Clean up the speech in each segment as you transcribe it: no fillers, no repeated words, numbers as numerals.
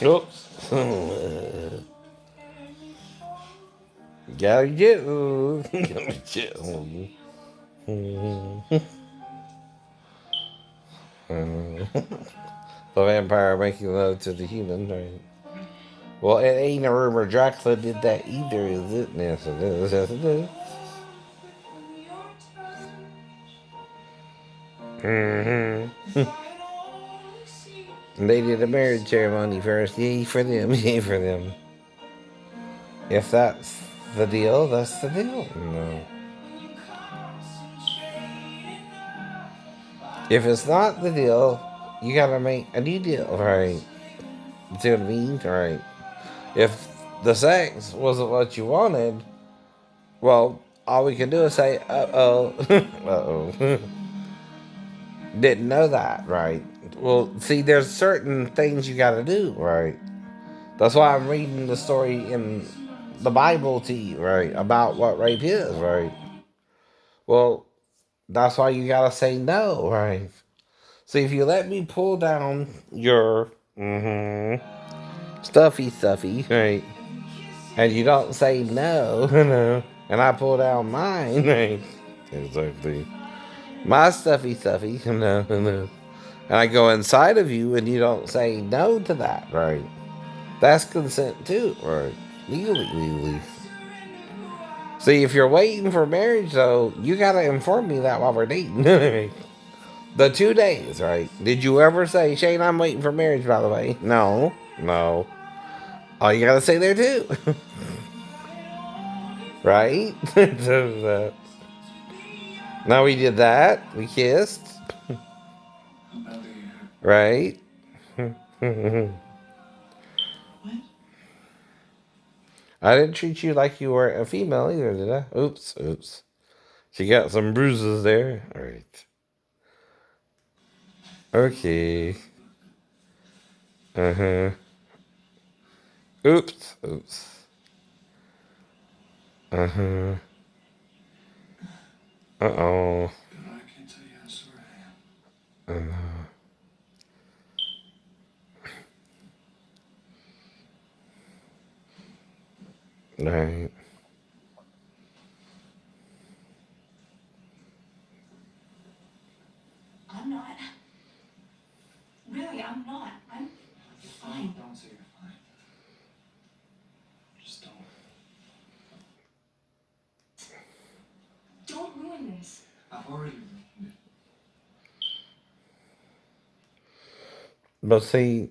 Oops. Gotta get. Gotta get. The vampire making love to the human, right? Well, it ain't a rumor Dracula did that either, is it? Yes, it is. Yes, it is. Mm-hmm. And they did a marriage ceremony first. Yay for them. Yay for them. If that's the deal, that's the deal. No. If it's not the deal, you gotta make a new deal, right? See what I mean? Right. If the sex wasn't what you wanted, well, all we can do is say, uh oh. Uh oh. Didn't know that, right? Well, see, there's certain things you gotta do, right? That's why I'm reading the story in the Bible to you, right? About what rape is, right? Well, that's why you gotta say no, right? See, if you let me pull down your stuffy, right? And you don't say no, and I pull down mine, right? Exactly. My stuffy, no. And I go inside of you and you don't say no to that, right? That's consent too, right? Legally. See, if you're waiting for marriage, though, you gotta inform me that while we're dating. The 2 days, right? Did you ever say, Shane, I'm waiting for marriage, by the way? No, no. Oh, you gotta say there too. Right? Now we did that. We kissed. Right? I didn't treat you like you were a female either, did I? Oops. She got some bruises there. All right. Okay. Uh-huh. Oops. Uh-huh. Uh-oh. Uh-huh. Right. I'm not. Really, I'm not. I'm fine. Don't say you're fine. Just don't. Don't ruin this. I've already ruined it. But see,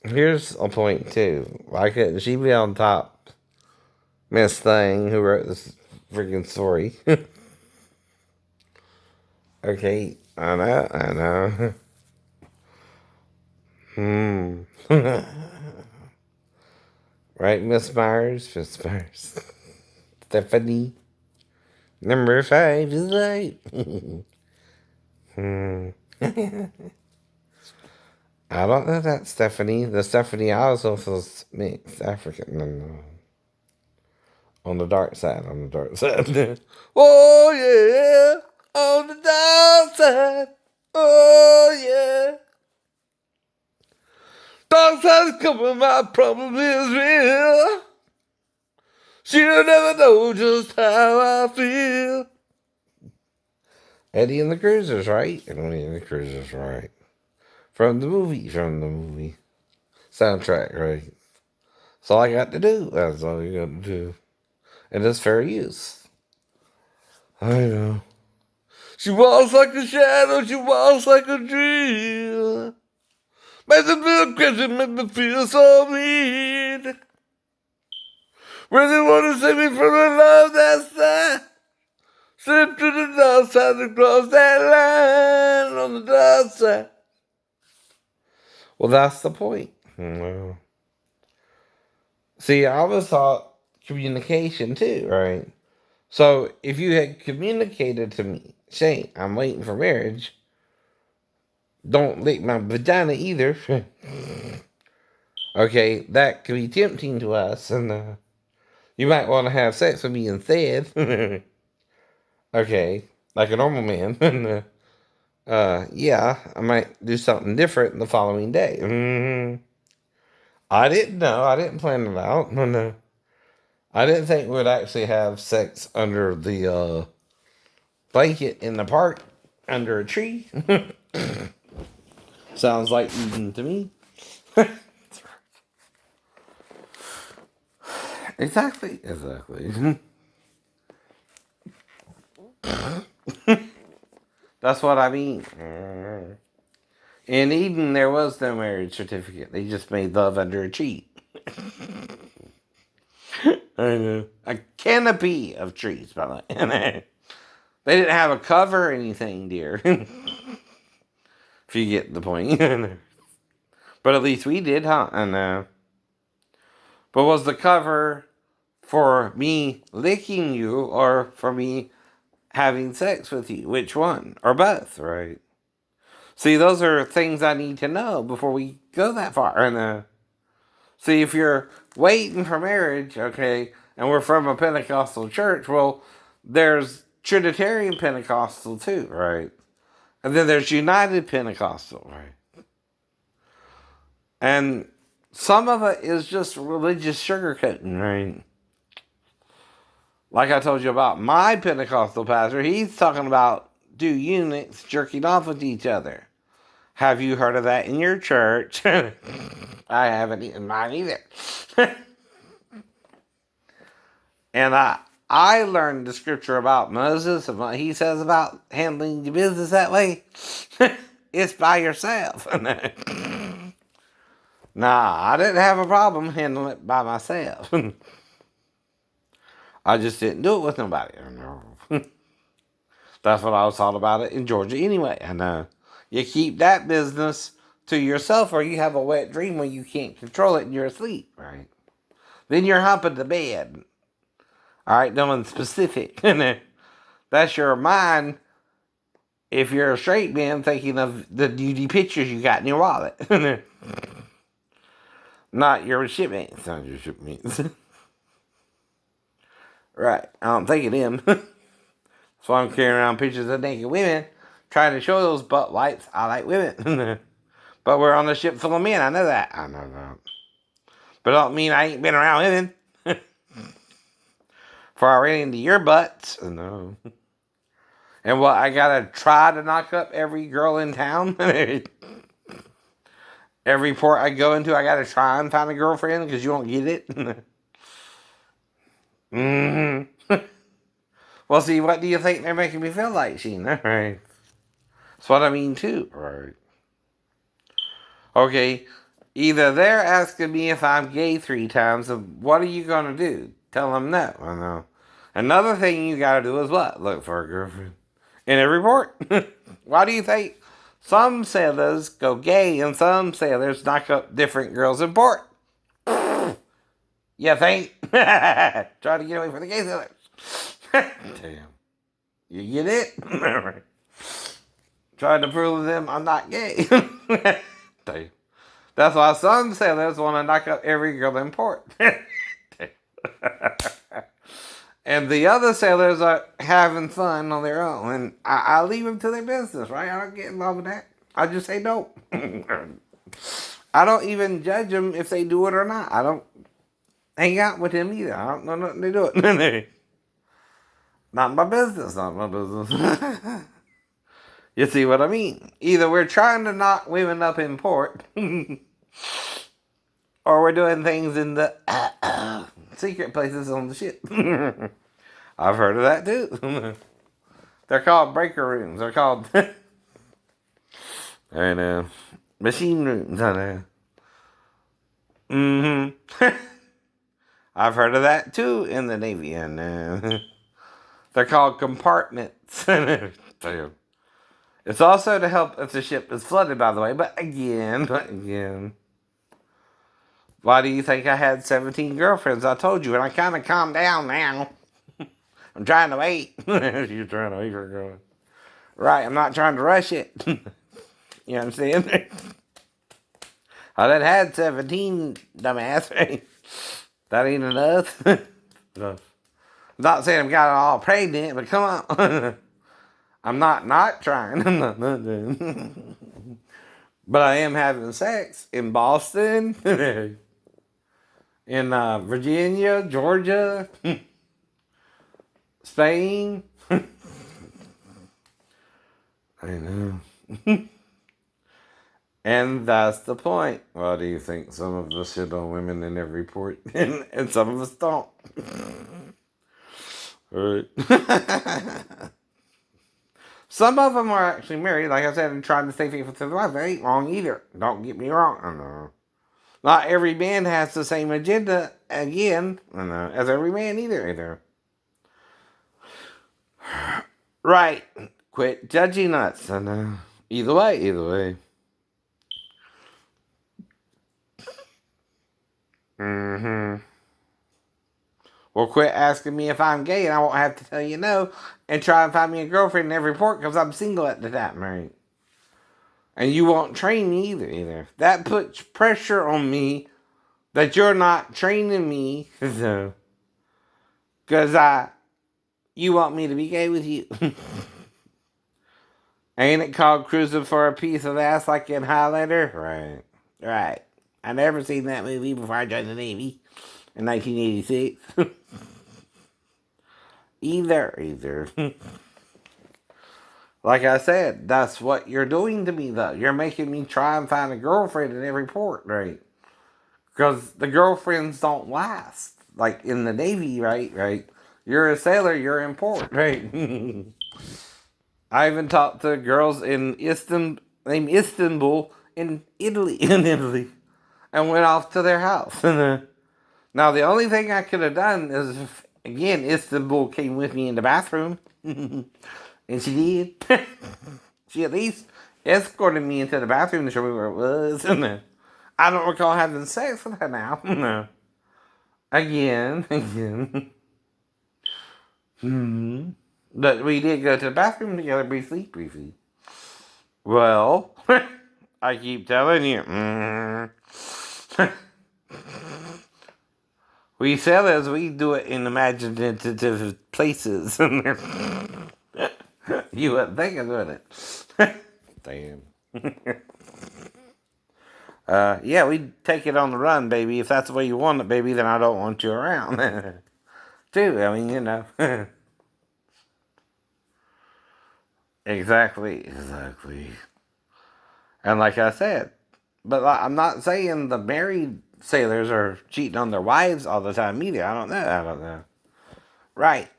here's a point too. Why couldn't she be on top? Miss Thing, who wrote this freaking story. Okay, I know. Right, Miss Myers. Stephanie. Number 5 is right. I don't know that Stephanie. The Stephanie I also feels mixed African. No. On the dark side. Oh yeah, on the dark side. Oh yeah. Dark side's coming, my problem is real. She'll never know just how I feel. Eddie and the Cruisers, right? Eddie and the Cruisers, right? From the movie. Soundtrack, right? That's all I got to do. That's all you got to do. And it's fair use. I know. She walks like a shadow, she walks like a dream. Makes me feel crazy, make me feel so mean. Really wanna save me from the love that's there. Slip to the dark side and cross that line on the dark side. Well, that's the point. Well, see, I always thought communication too, right? So if you had communicated to me, Shane, I'm waiting for marriage, don't lick my vagina either. Okay, that could be tempting to us, and you might want to have sex with me instead. Okay, like a normal man. Yeah, I might do something different the following day. I didn't know. I didn't plan it out. No, no. I didn't think we'd actually have sex under the blanket in the park under a tree. Sounds like Eden to me. Exactly. Exactly. That's what I mean. In Eden, there was no marriage certificate. They just made love under a tree. I know. A canopy of trees, by the way. They didn't have a cover or anything, dear. If you get the point. But at least we did, huh? I know. But was the cover for me licking you or for me having sex with you? Which one? Or both, right? See, those are things I need to know before we go that far. And see, if you're waiting for marriage, okay, and we're from a Pentecostal church, well, there's Trinitarian Pentecostal too, right? And then there's United Pentecostal, right? And some of it is just religious sugarcoating, right? Like I told you about my Pentecostal pastor, he's talking about two eunuchs jerking off with each other. Have you heard of that in your church? I haven't in mine either. And I learned the scripture about Moses and what he says about handling your business that way. It's by yourself. Nah, I didn't have a problem handling it by myself. I just didn't do it with nobody. That's what I was taught about it in Georgia anyway. And you keep that business to yourself or you have a wet dream where you can't control it and you're asleep, right? Then you're humping the bed. All right, no one's specific. That's your mind if you're a straight man thinking of the nudie pictures you got in your wallet. Not your shipmates. Not your shipmates. Right. I don't think of them. So I'm carrying around pictures of naked women, trying to show those butt wipes I like women. But we're on a ship full of men. I know that. I know that. But don't mean I ain't been around women. For I ran into your butts. No. And what, I gotta try to knock up every girl in town? Every port I go into, I gotta try and find a girlfriend because you won't get it? Mm-hmm. Well, see, what do you think they're making me feel like, Sheena? Right. That's what I mean, too. Right. Okay, either they're asking me if I'm gay 3 times, and what are you gonna do? Tell them no. I know. Another thing you gotta do is what? Look for a girlfriend. In every port. Why do you think some sailors go gay and some sailors knock up different girls in port? You think? Try to get away from the gay sailors. Damn. You get it? Trying to prove to them I'm not gay. Damn. That's why some sailors want to knock up every girl in port. And the other sailors are having fun on their own. And I leave them to their business, right? I don't get involved with that. I just say no. I don't even judge them if they do it or not. I don't hang out with them either. I don't know nothing to do it. Not my business. Not my business. You see what I mean? Either we're trying to knock women up in port, or we're doing things in the secret places on the ship. I've heard of that too. They're called breaker rooms. They're called machine rooms. I know. Mm-hmm. I've heard of that too in the Navy. And they're called compartments. It's also to help if the ship is flooded, by the way. But again, why do you think I had 17 girlfriends? I told you, and I kind of calmed down now. I'm trying to wait. You're trying to wait for a girl. Right, I'm not trying to rush it. You understand? I done had 17, dumbass. Right? That ain't enough. I'm not saying I've got it all pregnant, but come on. I'm not trying. But I am having sex in Boston. in Virginia, Georgia, Spain. I know. And that's the point. Why do you think some of us shit on women in every port and some of us don't? Right. Some of them are actually married, like I said, and trying to stay faithful to their wife. That ain't wrong either. Don't get me wrong. I know. Not every man has the same agenda, again, I know, as every man either. Right. Quit judging us. I know. Either way. Mm-hmm. Well, quit asking me if I'm gay, and I won't have to tell you no, and try and find me a girlfriend in every port because I'm single at the time, right? And you won't train me either. That puts pressure on me that you're not training me, so, because you want me to be gay with you. Ain't it called cruising for a piece of ass like in Highlander? Right. I never seen that movie before I joined the Navy in 1986. Either. Like I said, that's what you're doing to me, though. You're making me try and find a girlfriend in every port, right? Because the girlfriends don't last. Like in the Navy, right? You're a sailor, you're in port, right? I even talked to girls in Istanbul in Italy, and went off to their house. Now, the only thing I could have done is, again, Istanbul came with me in the bathroom. And she did. She at least escorted me into the bathroom to show me where it was. I don't recall having sex with her now. No. Again. But we did go to the bathroom together briefly. Well, I keep telling you. We sailors, we do it in imaginative places. You wouldn't think of doing it. Damn. Yeah, we take it on the run, baby. If that's the way you want it, baby, then I don't want you around. Too, I mean, you know. Exactly. And like I said, but I'm not saying the married sailors are cheating on their wives all the time either. I don't know. Right.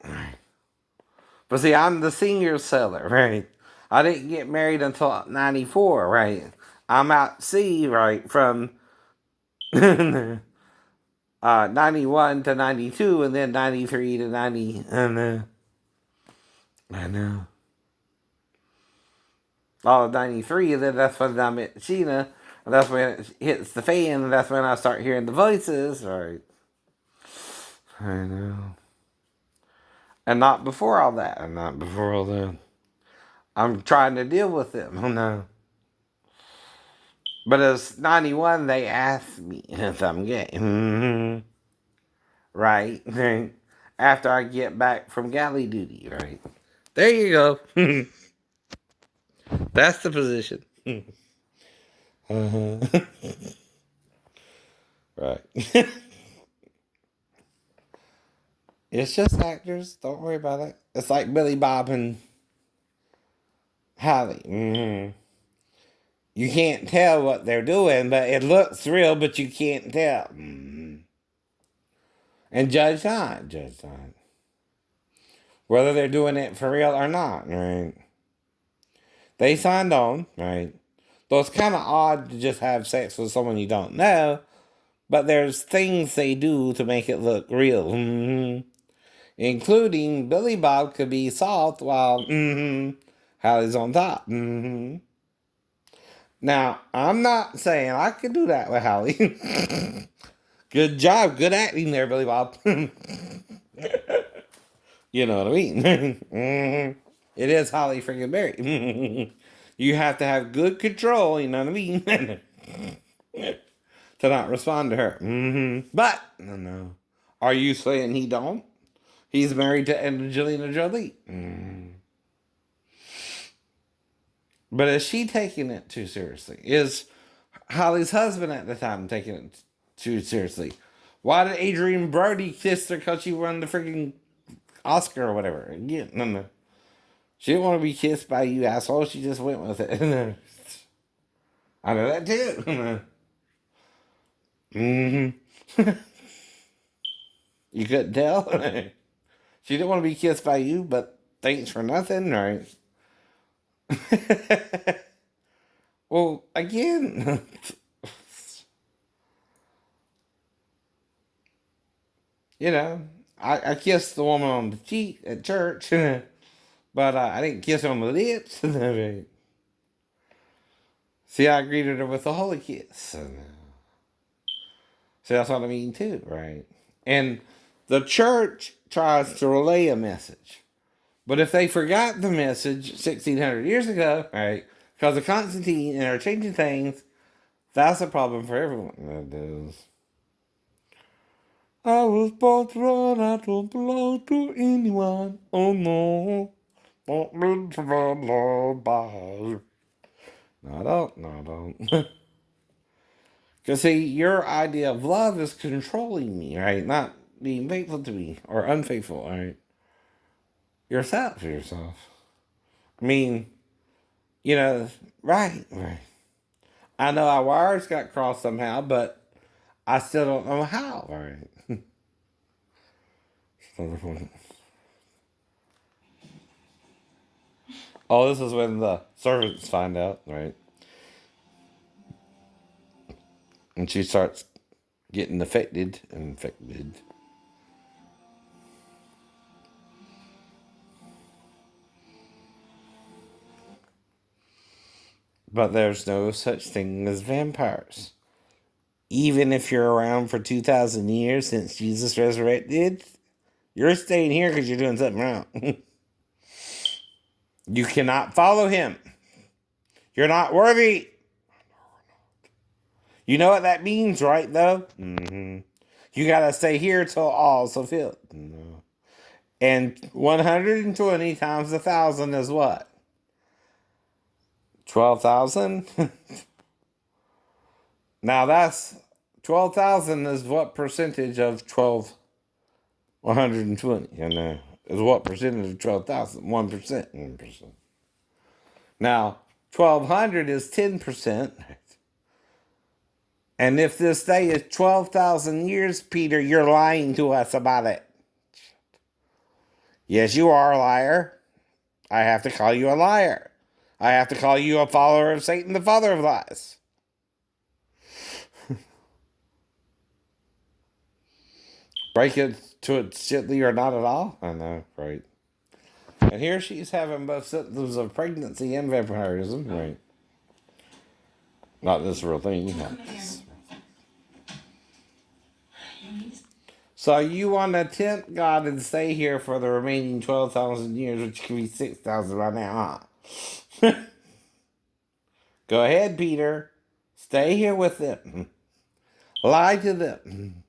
But see, I'm the senior sailor, right? I didn't get married until 94, right? I'm out sea, right, from 91 to 92, and then 93 to 90. I know. All of 93, and then that's when I met Sheena, and that's when it hits the fan, and that's when I start hearing the voices, right? I know. And not before all that, I'm trying to deal with them, oh no. But as 91, they asked me if I'm gay. Right? After I get back from galley duty, right? There you go. That's the position. Uh-huh. Right. It's just actors. Don't worry about it. It's like Billy Bob and Hallie. You can't tell what they're doing, but it looks real, but you can't tell. And judge not. Whether they're doing it for real or not, right? They signed on, right? Though it's kind of odd to just have sex with someone you don't know, but there's things they do to make it look real. Including Billy Bob could be soft while Hallie's on top. Now, I'm not saying I could do that with Hallie. Good job, good acting there, Billy Bob. You know what I mean? It is Holly freaking Berry. You have to have good control, you know what I mean? To not respond to her. But, no. Are you saying he don't? He's married to Angelina Jolie. But is she taking it too seriously? Is Holly's husband at the time taking it too seriously? Why did Adrian Brody kiss her because she won the freaking Oscar or whatever? Again, no. She didn't want to be kissed by you, asshole. She just went with it. I know that too. Mm-hmm. You couldn't tell? She didn't want to be kissed by you, but thanks for nothing, right? Well, again, you know, I kissed the woman on the cheek at church, but I didn't kiss her on the lips. See, I greeted her with a holy kiss. See, that's what I mean too, right? And the church tries to relay a message. But if they forgot the message 1600 years ago, right, because of Constantine and are changing things, that's a problem for everyone. That is. I was born to run, I don't belong to anyone. Oh no. Don't mean to run, Lord, bye. No, I don't. No, I don't. Because, see, your idea of love is controlling me, right? Not being faithful to me or unfaithful, right? Yourself. I mean, right. I know our wires got crossed somehow, but I still don't know how, right? Oh, this is when the servants find out, right? And she starts getting affected and infected. But there's no such thing as vampires. Even if you're around for 2,000 years since Jesus resurrected, you're staying here because you're doing something wrong. You cannot follow him. You're not worthy. You know what that means, right, though? Mm-hmm. You gotta stay here till all's fulfilled. No. And 120 times 1,000 is what? 12,000? Now that's 12,000 is what percentage of 120? And is what percentage of 12,000? 1%. 1%. Now 1,200 is 10%. And if this day is 12,000 years, Peter, you're lying to us about it. Yes, you are a liar. I have to call you a liar. I have to call you a follower of Satan, the father of lies. Break it to it shitly or not at all? I know, right. And here she's having both symptoms of pregnancy and vampirism, right? Not this real thing. So you want to tempt God and stay here for the remaining 12,000 years, which could be 6,000 right now, huh? Go ahead, Peter. Stay here with them. Lie to them.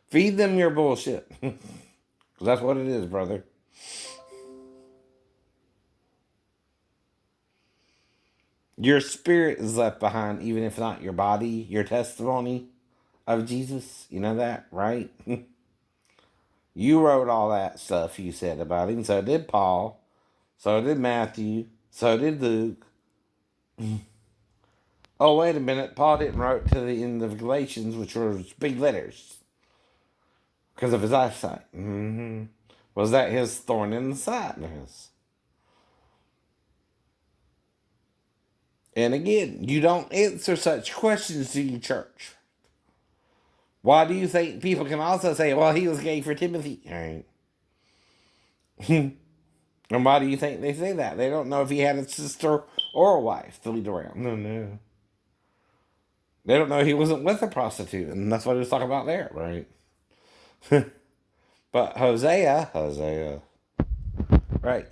Feed them your bullshit. Because that's what it is, brother. Your spirit is left behind, even if not your body, your testimony of Jesus. You know that, right? You wrote all that stuff you said about him. So did Paul. So did Matthew. So did Luke. Oh, wait a minute. Paul didn't write to the end of Galatians, which was big letters. Because of his eyesight. Mm-hmm. Was that his thorn in the side? Yes. And again, you don't answer such questions to your church. Why do you think people can also say, well, he was gay for Timothy? All right. And why do you think they say that? They don't know if he had a sister or a wife to lead around. No. They don't know he wasn't with a prostitute. And that's what he was talking about there, right? But Hosea, right. Alice, are you alright?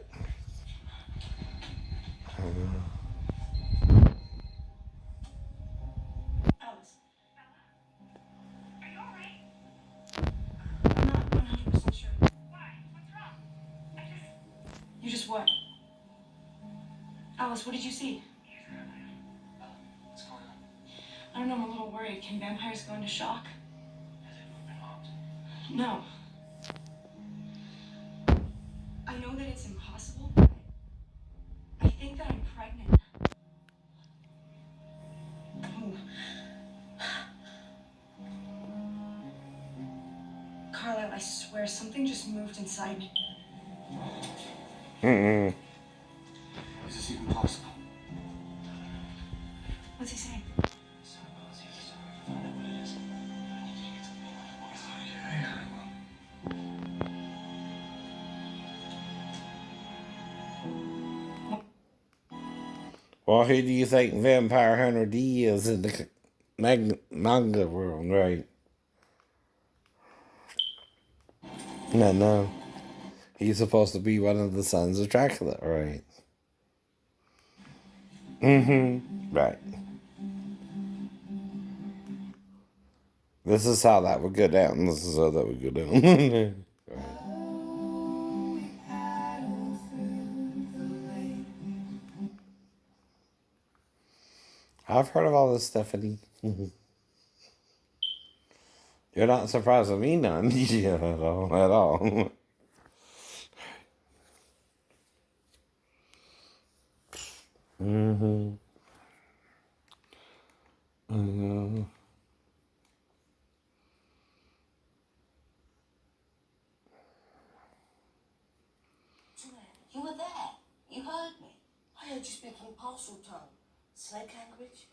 I'm not 100% sure. Why? What's wrong? You just what? Alice, what did you see? What's going on? I don't know, I'm a little worried. Can vampires go into shock? Has it been No. I know that it's impossible, but I think that I'm pregnant. Oh. Carlisle, I swear something just moved inside me. Mm-mm. Is this even possible? What's he saying? Sorry, I'll see if I can find out what it is. I need you to get to me. Okay, I will. Well, who do you think Vampire Hunter D is in the manga world, right? No. He's supposed to be one of the sons of Dracula, right? Mm-hmm. Right. This is how that would go down. This is how that would go down. I've heard of all this, Stephanie. You're not surprised with me none. Yeah, at all. At all. Mm-hmm. Mm-hmm. You were there. You heard me. I heard you speaking parcel tongue. Snake language?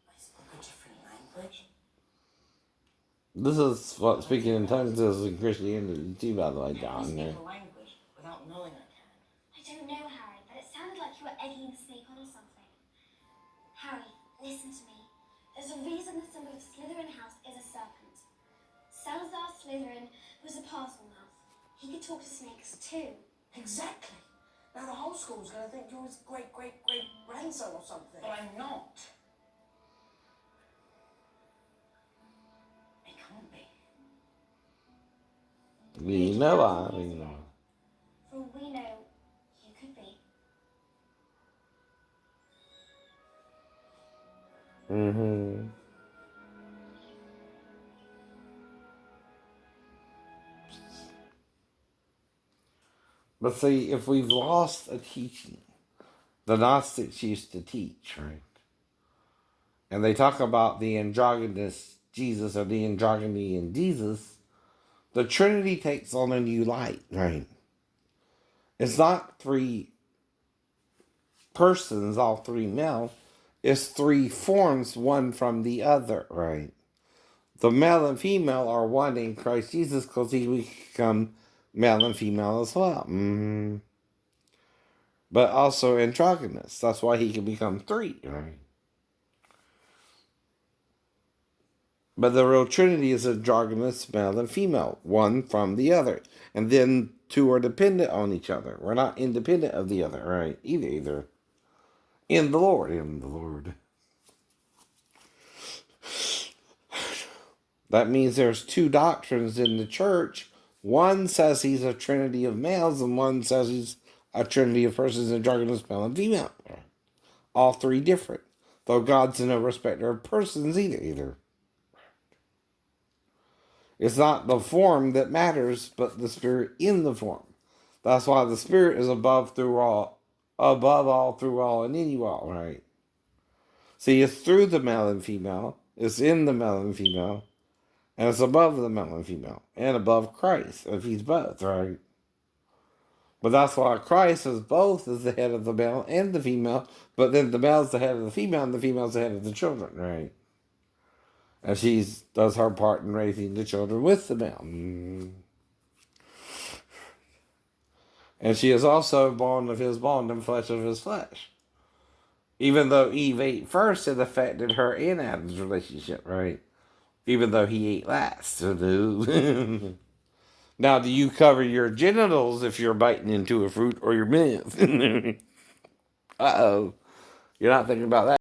I spoke a different language. This is what speaking in tongues is in Christianity too, by the way, I John. speak a language without knowing I can. I don't know, Harry, but it sounded like you were egging the snake on or something. Harry, listen to me. There's a reason the symbol of Slytherin House is a serpent. Salazar Slytherin was a parcel mouth. He could talk to snakes too. Exactly. Now the whole school's going to think you're his great-great-great-grandson or something. But I'm not. I can't be. We know I, we know. For all we know, you could be. Mm-hmm. But see, if we've lost a teaching, the Gnostics used to teach, right? And they talk about the androgynous Jesus or the androgyny in Jesus, the Trinity takes on a new light, right? It's not three persons, all three male. It's three forms, one from the other, right? The male and female are one in Christ Jesus because he will become male and female as well. Mm-hmm. But also androgynous. That's why he can become three, right? But the real Trinity is androgynous, male and female, one from the other. And then two are dependent on each other. We're not independent of the other, right? Either. In the Lord. That means there's two doctrines in the church. One says he's a trinity of males, and one says he's a trinity of persons, androgynous, male and female. All three different. Though God's no respecter of persons either. It's not the form that matters, but the spirit in the form. That's why the spirit is above all, through all, and in you all, right? See, it's through the male and female, it's in the male and female, and it's above the male and female, and above Christ, if he's both, right? But that's why Christ is both as the head of the male and the female, but then the male's the head of the female, and the female's the head of the children, right? And she does her part in raising the children with the male. And she is also bone of his bone and flesh of his flesh. Even though Eve ate first, it affected her and Adam's relationship, right? Even though he ate last. Now, do you cover your genitals if you're biting into a fruit or your mouth? Uh-oh. You're not thinking about that.